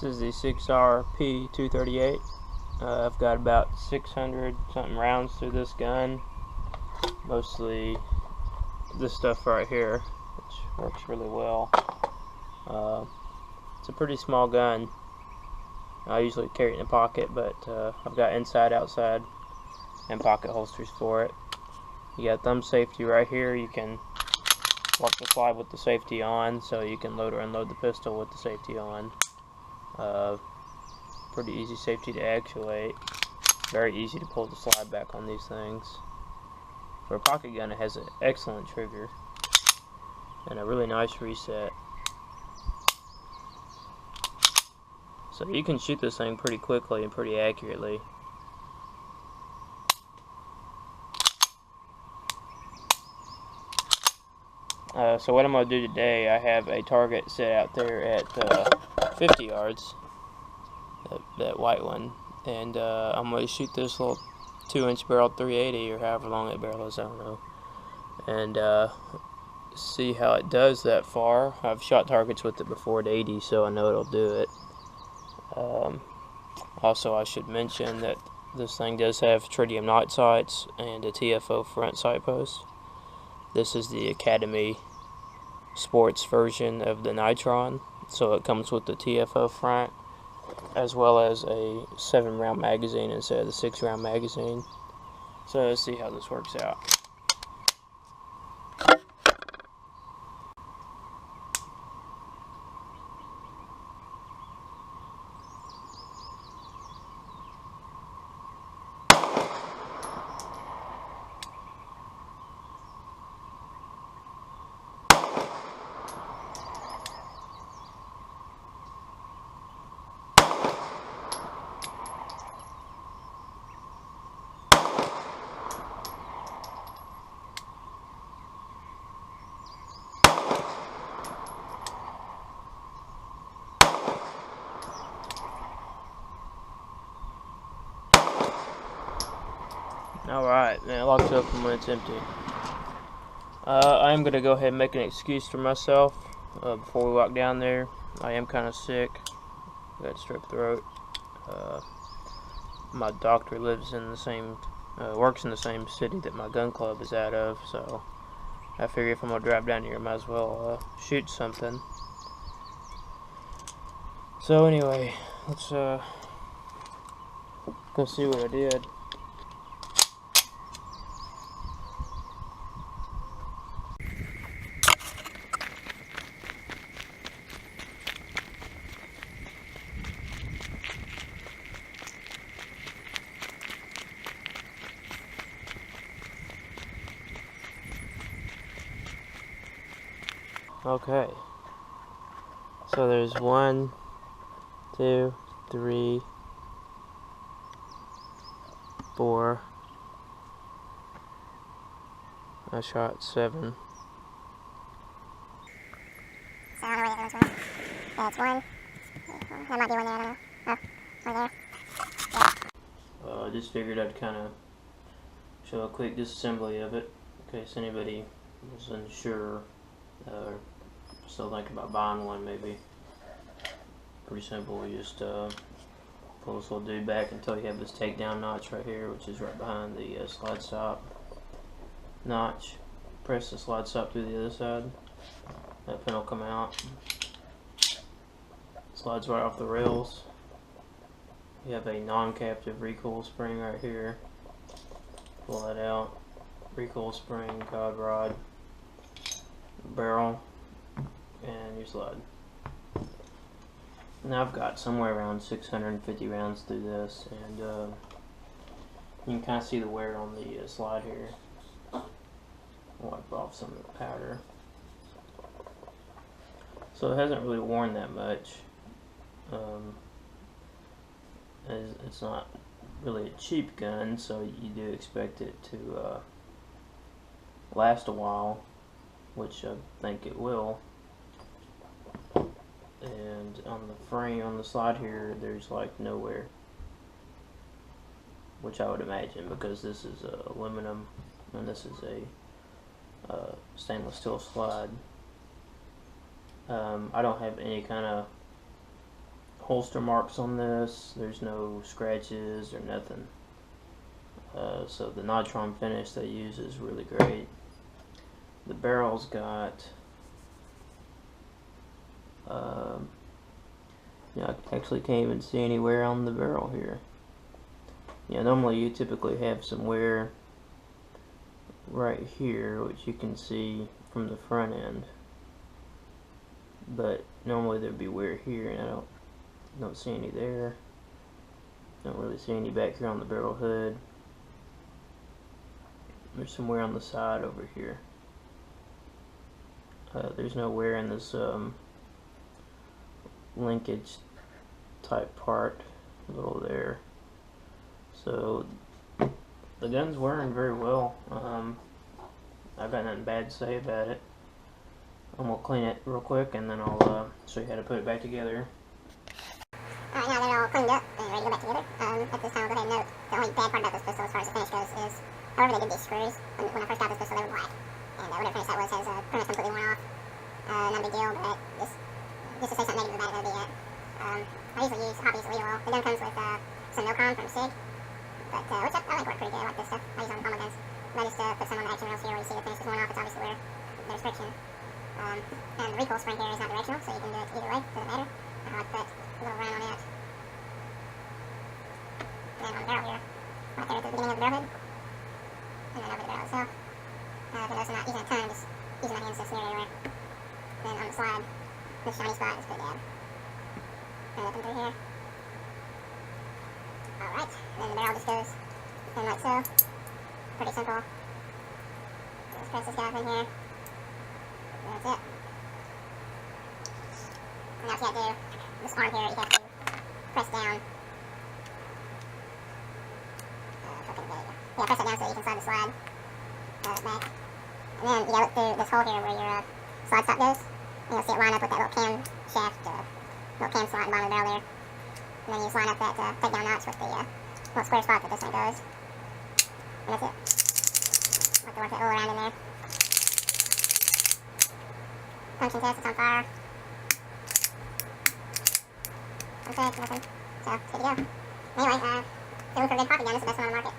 This is the 6RP238. I've got about 600 something rounds through this gun. Mostly this stuff right here, which works really well. It's a pretty small gun. I usually carry it in a pocket, but I've got inside, outside, and pocket holsters for it. You got thumb safety right here. You can lock the slide with the safety on, so you can load or unload the pistol with the safety on. Pretty easy safety to actuate. Very easy to pull the slide back on these things. For a pocket gun, it has an excellent trigger and a really nice reset. So you can shoot this thing pretty quickly and pretty accurately. So what I'm going to do today, I have a target set out there at 50 yards, that white one, and I'm going to shoot this little 2-inch barrel 380, or however long that barrel is, I don't know, and see how it does that far. I've shot targets with it before at 80, so I know it'll do it. Also, I should mention that this thing does have tritium night sights and a TFO front sight post. This is the Academy Sports version of the Nitron, so it comes with the TFO front as well as a 7-round magazine instead of the 6-round magazine. So let's see how this works out. Alright, man, it locks open when it's empty. I'm going to go ahead and make an excuse for myself before we walk down there. I am kind of sick. I got strep throat. My doctor lives in the same, works in the same city that my gun club is out of, so I figure if I'm going to drive down here, I might as well shoot something. So anyway, let's go see what I did. Okay, so there's 1, 2, 3, 4. I shot 7. So I don't know where that goes. That's 1. That might be 1 there, I don't know. Oh, 1 there. Yeah. I just figured I'd kind of show a quick disassembly of it in case anybody was unsure or still thinking about buying one. Maybe pretty simple. You just pull this little dude back until you have this takedown notch right here, which is right behind the slide stop notch. Press the slide stop through the other side. That pin will come out. Slides right off the rails. You have a non-captive recoil spring right here. Pull that out. Recoil spring, guide rod, barrel, and your slide. Now I've got somewhere around 650 rounds through this, and you can kind of see the wear on the slide here. I'll wipe off some of the powder. So it hasn't really worn that much. It's not really a cheap gun, so you do expect it to last a while, which I think it will. And on the frame, on the slide here, there's like no wear, which I would imagine because this is aluminum and this is a stainless steel slide. I don't have any kind of holster marks on this. There's no scratches or nothing. So the nitron finish they use is really great. The barrel's got I actually can't even see any wear on the barrel here. Normally you typically have some wear right here, which you can see from the front end, but normally there'd be wear here, and I don't see any there. Don't really see any back here on the barrel hood. There's some wear on the side over here. There's no wear in this linkage type part, a little there. So the gun's wearing very well. I've got nothing bad to say about it. I'm gonna clean it real quick, and then I'll show you how to put it back together. Alright, now they're all cleaned up and ready to go back together. At this time, I'll go ahead and note the only bad part about this pistol as far as the finish goes is, however they did these screws. When I first got this pistol, they were black, and whatever finish that was has pretty much completely worn off. Not a big deal, but just to say something negative about it, that would be it. I usually use hobbyist olive oil. The gun comes with some Milcom from SIG, but which I like work pretty good. I like this stuff. I use on all my guns. But I just put some on the action rails here where you see the finish is worn off. It's obviously where the restriction. And the recoil spring here is not directional, so you can do it either way. Doesn't matter. I like to put a little round on it. And then on the barrel here, right there at the beginning of the barrel head, and then over the barrel itself. If you notice I'm not using a ton, just using my hands to smear everywhere. Then on the slide, this shiny spot is pretty bad. And up and through here. Alright, then the barrel just goes in like so. Pretty simple. Just press this guy up in here. And that's it. And now if you have to do this arm here, you have to press down. Yeah, press it down so you can slide the slide back. And then you gotta look through this hole here where your slide stop goes. And you'll see it line up with that little cam shaft, little cam slot in the bottom of the barrel there. And then you just line up that takedown notch with the little square spot that this one goes. And that's it. Like to work it all around in there. Function test, it's on fire. Okay, nothing. So, it's good to go. Anyway, if you're looking for a good pocket gun, this is the best one on the market.